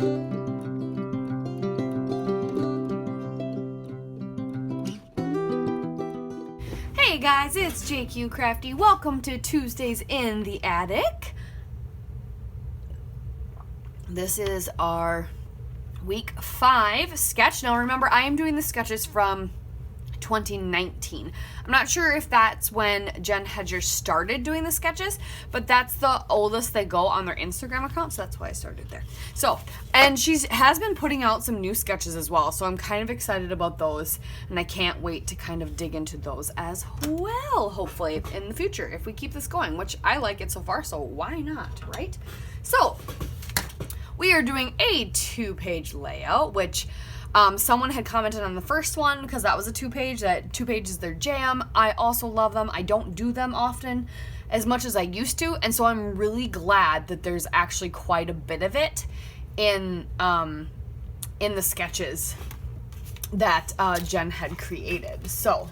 Hey guys, it's JQ Crafty. Welcome to Tuesdays in the Attic. This is our week 5 sketch. Now remember, I am doing the sketches from 2019. I'm not sure if that's when Jen Hedger started doing the sketches, but that's the oldest they go on their Instagram account, so that's why I started there. So, and she has been putting out some new sketches as well, so I'm kind of excited about those, and I can't wait to kind of dig into those as well, hopefully, in the future, if we keep this going, which I like it so far, so why not, right? So, we are doing a 2-page layout, which someone had commented on the first one because that was a 2-page, that 2 pages their jam. I also love them. I don't do them often as much as I used to, and so I'm really glad that there's actually quite a bit of it in the sketches that Jen had created. So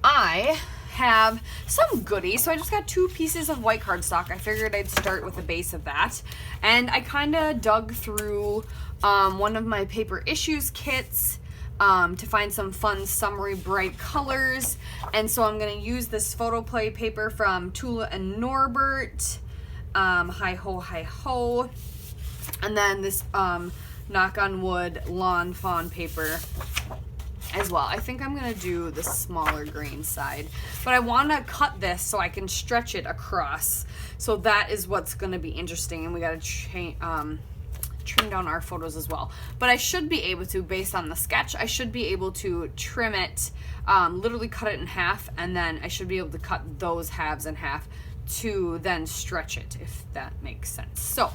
I have some goodies. So I just got 2 pieces of white cardstock. I figured I'd start with the base of that. And I kind of dug through one of my paper issues kits to find some fun summery bright colors. And so I'm going to use this photo play paper from Tula and Norbert. Hi ho, hi ho. And then this knock on wood lawn fawn paper as well. I think I'm going to do the smaller grain side, but I want to cut this so I can stretch it across. So that is what's going to be interesting, and we got to trim down our photos as well. But I should be able to, based on the sketch, I should be able to trim it, literally cut it in half, and then I should be able to cut those halves in half to then stretch it, if that makes sense. So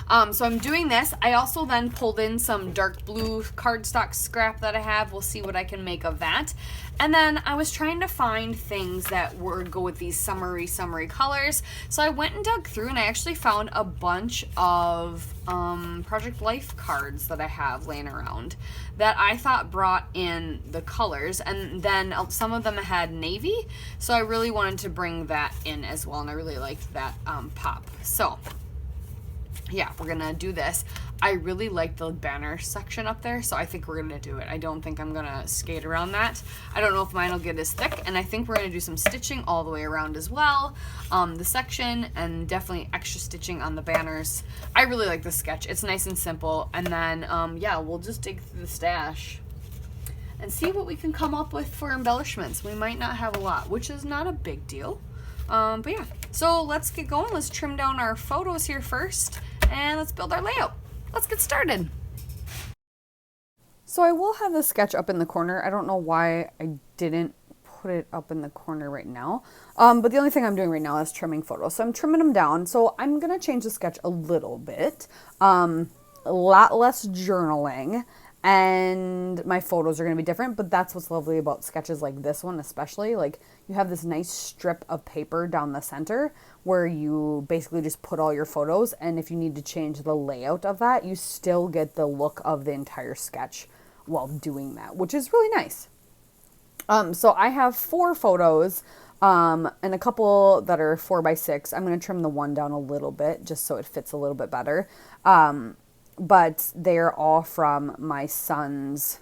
I'm doing this. I also then pulled in some dark blue cardstock scrap that I have. We'll see what I can make of that. And then I was trying to find things that would go with these summery colors. So I went and dug through, and I actually found a bunch of Project Life cards that I have laying around that I thought brought in the colors. And then some of them had navy. So I really wanted to bring that in as well. And I really liked that pop. So yeah, we're gonna do this. I really like the banner section up there, so I think we're gonna do it. I don't think I'm gonna skate around that. I don't know if mine will get as thick, and I think we're gonna do some stitching all the way around as well. The section, and definitely extra stitching on the banners. I really like this sketch. It's nice and simple, and then yeah, we'll just dig through the stash and see what we can come up with for embellishments. We might not have a lot, which is not a big deal. But yeah, so let's get going. Let's trim down our photos here first, and let's build our layout. Let's get started. So I will have the sketch up in the corner. I don't know why I didn't put it up in the corner right now. But the only thing I'm doing right now is trimming photos. So I'm trimming them down. So I'm going to change the sketch a little bit. A lot less journaling. And my photos are going to be different, but that's what's lovely about sketches like this one especially. Like, you have this nice strip of paper down the center where you basically just put all your photos, and if you need to change the layout of that, you still get the look of the entire sketch while doing that, which is really nice. So I have 4 photos and a couple that are 4x6. I'm going to trim the one down a little bit just so it fits a little bit better. But they're all from my son's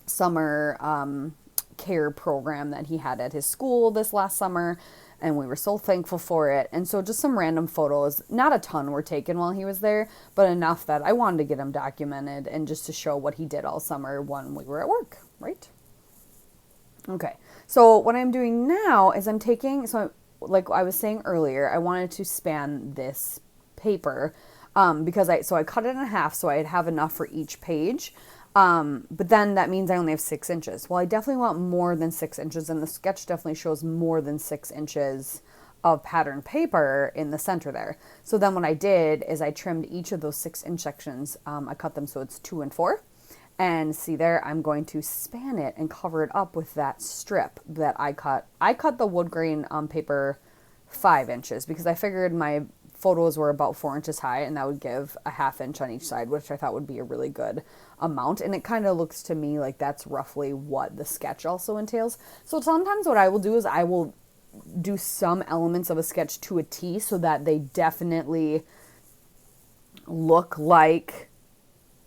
summer care program that he had at his school this last summer, and we were so thankful for it. And so just some random photos, not a ton were taken while he was there, but enough that I wanted to get them documented and just to show what he did all summer when we were at work, right? Okay, so what I'm doing now is I'm taking, so like I was saying earlier, I wanted to span this paper because I cut it in half so I'd have enough for each page. But then that means I only have 6 inches. Well, I definitely want more than 6 inches, and the sketch definitely shows more than 6 inches of pattern paper in the center there. So then what I did is I trimmed each of those 6-inch sections. I cut them so it's 2 and 4. And see there, I'm going to span it and cover it up with that strip that I cut. I cut the wood grain paper 5 inches because I figured my photos were about 4 inches high, and that would give a 1/2 inch on each side, which I thought would be a really good amount. And it kind of looks to me like that's roughly what the sketch also entails. So sometimes what I will do is I will do some elements of a sketch to a T so that they definitely look like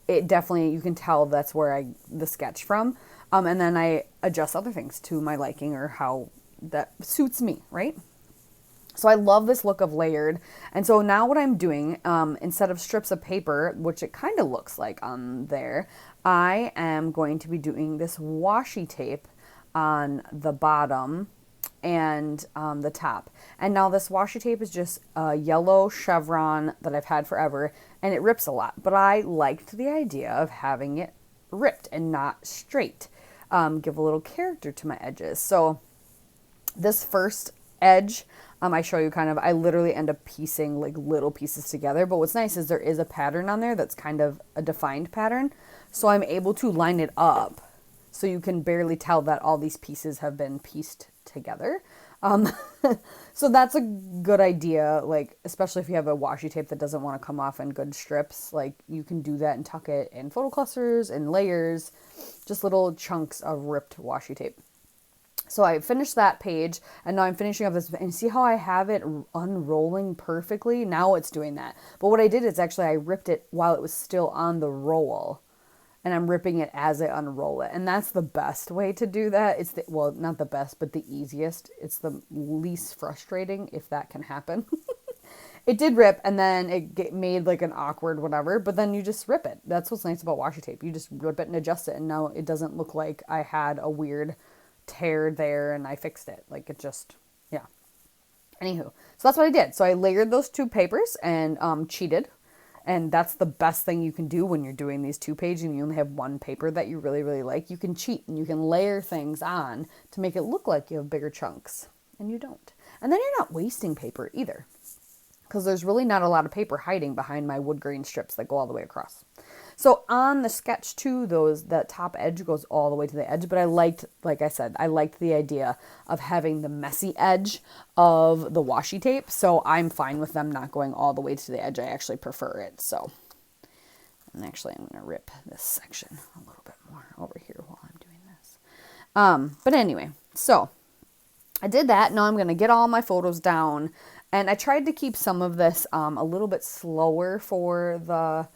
it definitely, you can tell that's where the sketch from. And then I adjust other things to my liking or how that suits me, right? So I love this look of layered. And so now what I'm doing, instead of strips of paper, which it kind of looks like on there, I am going to be doing this washi tape on the bottom and the top. And now this washi tape is just a yellow chevron that I've had forever, and it rips a lot. But I liked the idea of having it ripped and not straight. Give a little character to my edges. So this first edge, I show you kind of, I literally end up piecing like little pieces together. But what's nice is there is a pattern on there that's kind of a defined pattern. So I'm able to line it up so you can barely tell that all these pieces have been pieced together. So that's a good idea, like, especially if you have a washi tape that doesn't want to come off in good strips. Like, you can do that and tuck it in photo clusters and layers, just little chunks of ripped washi tape. So I finished that page, and now I'm finishing up this, and see how I have it unrolling perfectly? Now it's doing that. But what I did is actually I ripped it while it was still on the roll, and I'm ripping it as I unroll it. And that's the best way to do that. It's the, well, not the best, but the easiest. It's the least frustrating if that can happen. It did rip, and then it made like an awkward whatever, but then you just rip it. That's what's nice about washi tape. You just rip it and adjust it, and now it doesn't look like I had a weird tear there and I fixed it. Like, it just, yeah. Anywho, so that's what I did. So I layered those two papers and cheated. And that's the best thing you can do when you're doing these 2-page and you only have one paper that you really, really like. You can cheat and you can layer things on to make it look like you have bigger chunks, and you don't. And then you're not wasting paper either, because there's really not a lot of paper hiding behind my wood grain strips that go all the way across. So on the sketch too, that top edge goes all the way to the edge, but I liked, like I said, I liked the idea of having the messy edge of the washi tape. So I'm fine with them not going all the way to the edge. I actually prefer it. So, and actually I'm going to rip this section a little bit more over here while I'm doing this. But anyway, so I did that. Now I'm going to get all my photos down, and I tried to keep some of this a little bit slower for the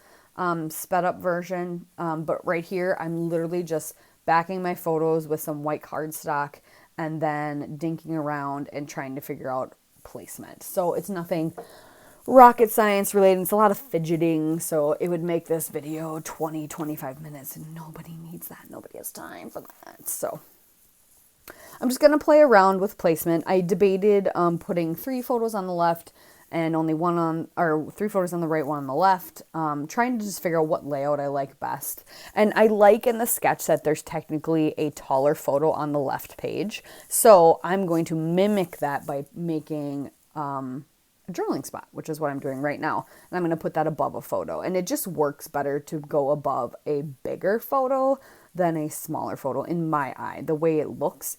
sped up version, but right here I'm literally just backing my photos with some white cardstock and then dinking around and trying to figure out placement. So it's nothing rocket science related. It's a lot of fidgeting, so it would make this video 20-25 minutes, and nobody needs that. Nobody has time for that. So I'm just gonna play around with placement. I debated putting 3 photos on the left and only 3 photos on the right, 1 on the left, trying to just figure out what layout I like best. And I like in the sketch that there's technically a taller photo on the left page, so I'm going to mimic that by making a journaling spot, which is what I'm doing right now. And I'm going to put that above a photo, and it just works better to go above a bigger photo than a smaller photo in my eye. The way it looks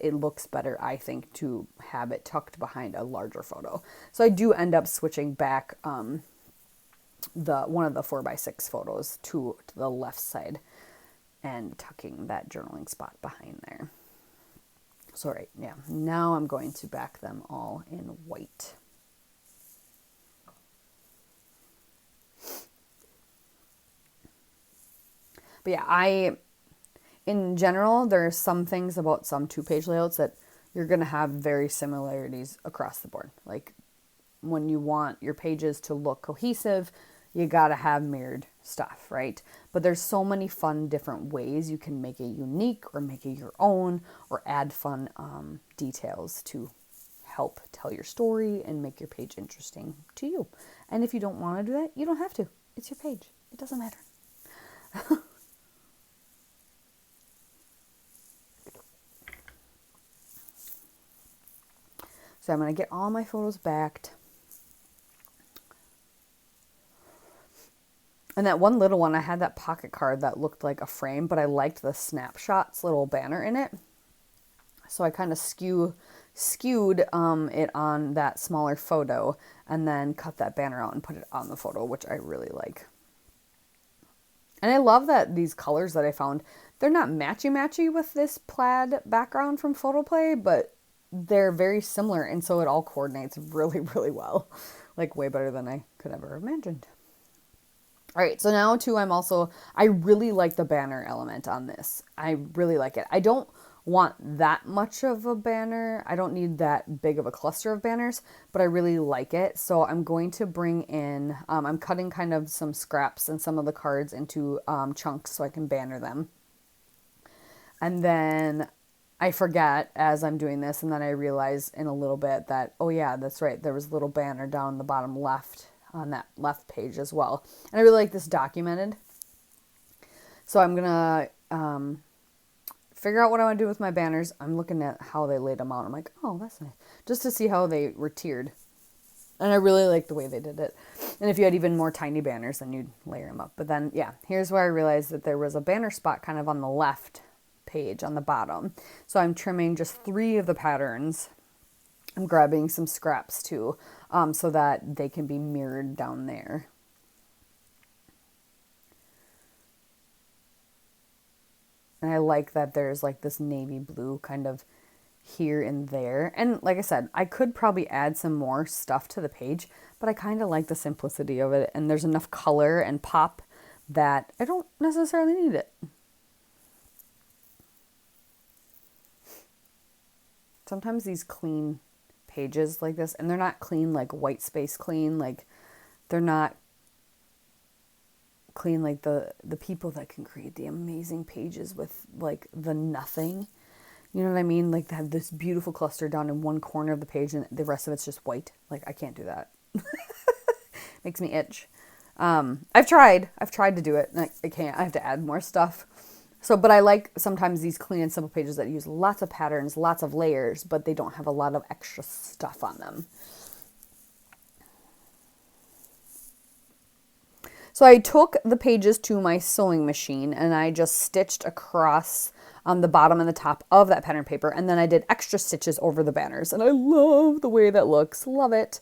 better, I think, to have it tucked behind a larger photo. So I do end up switching back one of the 4x6 photos to the left side and tucking that journaling spot behind there. So right, yeah, now I'm going to back them all in white. But yeah, in general, there are some things about some 2-page layouts that you're going to have very similarities across the board. Like, when you want your pages to look cohesive, you got to have mirrored stuff, right? But there's so many fun different ways you can make it unique or make it your own or add fun details to help tell your story and make your page interesting to you. And if you don't want to do that, you don't have to. It's your page. It doesn't matter. So I'm going to get all my photos backed. And that one little one, I had that pocket card that looked like a frame, but I liked the snapshots little banner in it. So I kind of skewed it on that smaller photo and then cut that banner out and put it on the photo, which I really like. And I love that these colors that I found, they're not matchy-matchy with this plaid background from Photoplay, but they're very similar, and so it all coordinates really, really well. Like, way better than I could ever have imagined. All right, so now too, I really like the banner element on this. I really like it. I don't want that much of a banner. I don't need that big of a cluster of banners, but I really like it. So I'm going to bring in, I'm cutting kind of some scraps and some of the cards into chunks so I can banner them. And then I forget as I'm doing this, and then I realize in a little bit that, oh yeah, that's right, there was a little banner down the bottom left on that left page as well. And I really like this documented. So I'm gonna figure out what I want to do with my banners. I'm looking at how they laid them out. I'm like, oh, that's nice. Just to see how they were tiered. And I really like the way they did it. And if you had even more tiny banners, then you'd layer them up. But then, yeah, here's where I realized that there was a banner spot kind of on the left page on the bottom. So I'm trimming just 3 of the patterns. I'm grabbing some scraps too, so that they can be mirrored down there. And I like that there's like this navy blue kind of here and there. And like I said, I could probably add some more stuff to the page, but I kind of like the simplicity of it. And there's enough color and pop that I don't necessarily need it. Sometimes these clean pages like this, and they're not clean like white space clean, like they're not clean like the people that can create the amazing pages with like the nothing, you know what I mean, like they have this beautiful cluster down in one corner of the page and the rest of it's just white. Like I can't do that. Makes me itch. I've tried to do it and I can't. I have to add more stuff. So, but I like sometimes these clean and simple pages that use lots of patterns, lots of layers, but they don't have a lot of extra stuff on them. So I took the pages to my sewing machine and I just stitched across the bottom and the top of that pattern paper. And then I did extra stitches over the banners. And I love the way that looks. Love it.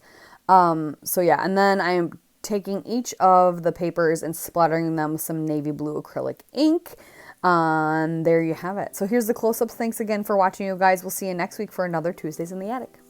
So yeah, and then I'm taking each of the papers and splattering them with some navy blue acrylic ink. There you have it. So here's the close-ups. Thanks again for watching, you guys. We'll see you next week for another Tuesdays in the Attic.